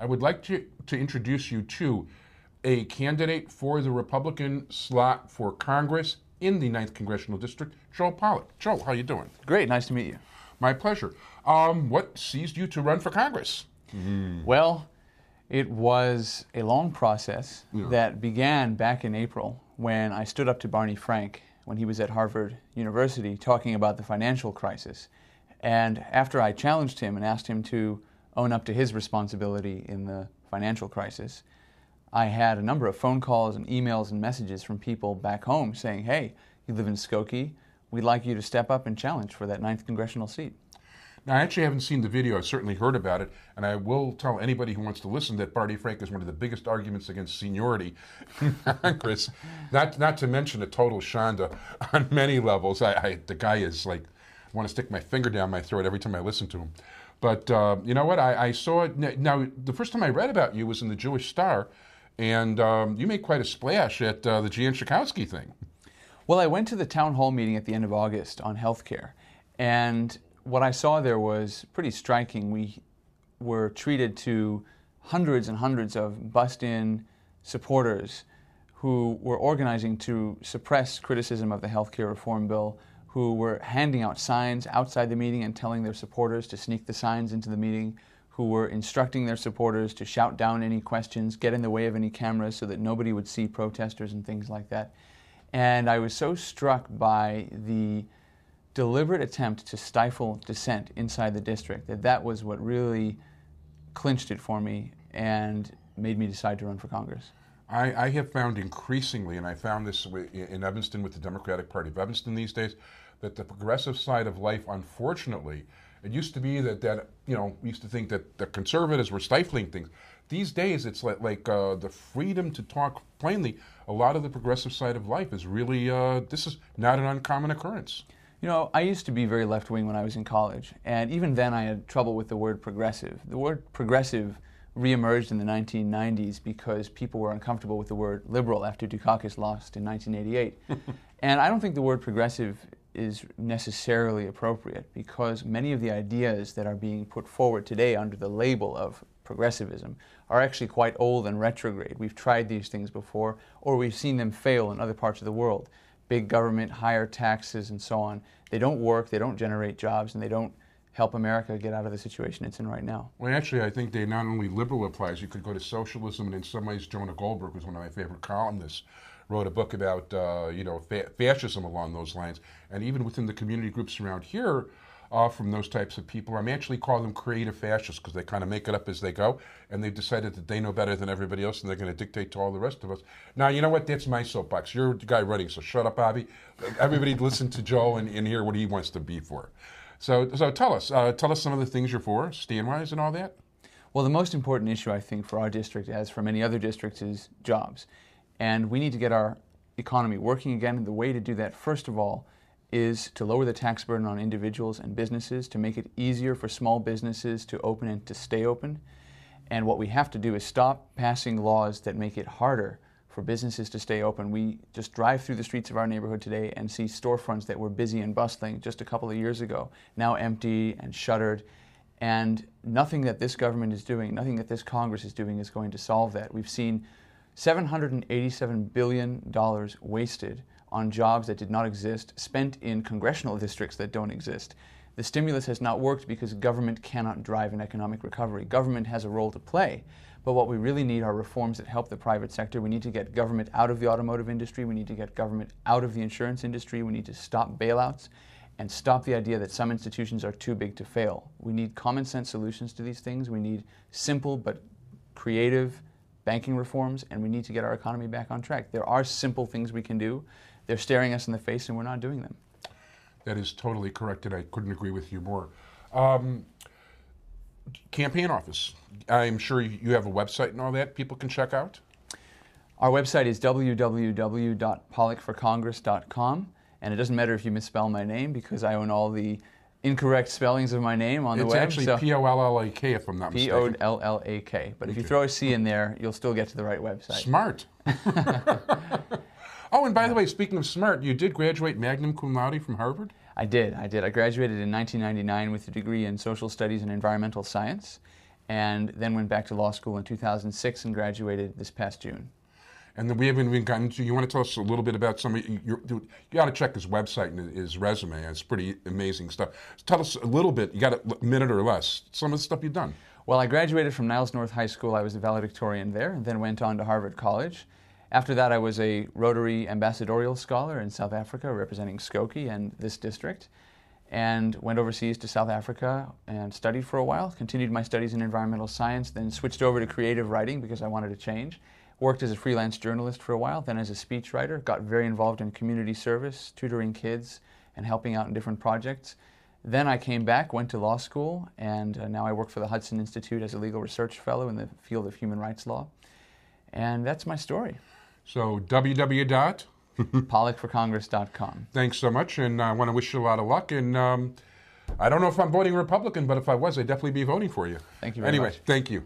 I would like to introduce you to a candidate for the Republican slot for Congress in the 9th Congressional District, Joe Pollak. Joe, how you doing? Great, nice to meet you. My pleasure. What seized you to run for Congress? Well, it was a long process that began back in April when I stood up to Barney Frank when he was at Harvard University talking about the financial crisis. And after I challenged him and asked him to own up to his responsibility in the financial crisis, I had a number of phone calls and emails and messages from people back home saying, hey, you live in Skokie, we'd like you to step up and challenge for that 9th congressional seat. Now, I actually haven't seen the video. I've certainly heard about it, and I will tell anybody who wants to listen that Barney Frank is one of the biggest arguments against seniority in Congress, not to mention a total shonda on many levels. The guy is like, I want to stick my finger down my throat every time I listen to him. But you know what? I saw it. Now, the first time I read about you was in the Jewish Star, and you made quite a splash at the Jan Schakowsky thing. Well, I went to the town hall meeting at the end of August on healthcare, and what I saw there was pretty striking. We were treated to hundreds and hundreds of bussed-in supporters who were organizing to suppress criticism of the healthcare reform bill, who were handing out signs outside the meeting and telling their supporters to sneak the signs into the meeting, who were instructing their supporters to shout down any questions, get in the way of any cameras so that nobody would see protesters and things like that. And I was so struck by the deliberate attempt to stifle dissent inside the district that was what really clinched it for me and made me decide to run for Congress. I have found increasingly, and I found this in Evanston with the Democratic Party of Evanston these days, that the progressive side of life, unfortunately, it used to be that we used to think that the conservatives were stifling things. These days, it's like the freedom to talk plainly. A lot of the progressive side of life is really, this is not an uncommon occurrence. You know, I used to be very left-wing when I was in college, and even then I had trouble with the word progressive. The word progressive reemerged in the 1990s because people were uncomfortable with the word liberal after Dukakis lost in 1988. And I don't think the word progressive is necessarily appropriate because many of the ideas that are being put forward today under the label of progressivism are actually quite old and retrograde. We've tried these things before, or we've seen them fail in other parts of the world. Big government, higher taxes, and so on. They don't work, they don't generate jobs, and they don't help America get out of the situation it's in right now. Well, actually, I think they not only liberal applies, you could go to socialism, and in some ways, Jonah Goldberg, who's one of my favorite columnists, wrote a book about fascism along those lines. And even within the community groups around here, from those types of people, I'm actually call them creative fascists because they kind of make it up as they go, and they've decided that they know better than everybody else, and they're going to dictate to all the rest of us. Now, you know what? That's my soapbox. You're the guy running, so shut up, Bobby. Everybody listen to Joe and hear what he wants to be for. So tell us some of the things you're for, stand-wise and all that. Well, the most important issue, I think, for our district, as for many other districts, is jobs. And we need to get our economy working again, and the way to do that, first of all, is to lower the tax burden on individuals and businesses, to make it easier for small businesses to open and to stay open. And what we have to do is stop passing laws that make it harder for businesses to stay open. We just drive through the streets of our neighborhood today and see storefronts that were busy and bustling just a couple of years ago, now empty and shuttered. And nothing that this government is doing, nothing that this Congress is doing is going to solve that. We've seen $787 billion wasted on jobs that did not exist, spent in congressional districts that don't exist. The stimulus has not worked because government cannot drive an economic recovery. Government has a role to play, but what we really need are reforms that help the private sector. We need to get government out of the automotive industry. We need to get government out of the insurance industry. We need to stop bailouts and stop the idea that some institutions are too big to fail. We need common sense solutions to these things. We need simple but creative banking reforms, and we need to get our economy back on track. There are simple things we can do. They're staring us in the face, and we're not doing them. That is totally correct, and I couldn't agree with you more. Campaign office. I'm sure you have a website and all that people can check out. Our website is www.pollakforcongress.com, and it doesn't matter if you misspell my name because I own all the incorrect spellings of my name on the web. It's actually P-O-L-L-A-K if I'm not mistaken. P-O-L-L-A-K. But if you throw a C in there, you'll still get to the right website. Smart. Oh, and by the way, speaking of smart, you did graduate magna cum laude from Harvard? I did. I graduated in 1999 with a degree in social studies and environmental science. and then went back to law school in 2006 and graduated this past June. And then we haven't even gotten to, you want to tell us a little bit about you got to check his website and his resume. It's pretty amazing stuff. Tell us a little bit, you got a minute or less, some of the stuff you've done. Well, I graduated from Niles North High School. I was a valedictorian there, and then went on to Harvard College. After that, I was a Rotary Ambassadorial Scholar in South Africa, representing Skokie and this district, and went overseas to South Africa and studied for a while, continued my studies in environmental science, then switched over to creative writing because I wanted to change. Worked as a freelance journalist for a while, then as a speechwriter, got very involved in community service, tutoring kids, and helping out in different projects. Then I came back, went to law school, and now I work for the Hudson Institute as a legal research fellow in the field of human rights law. And that's my story. So Pollakforcongress.com. Thanks so much, and I want to wish you a lot of luck. And I don't know if I'm voting Republican, but if I was, I'd definitely be voting for you. Thank you very much. Anyway, thank you.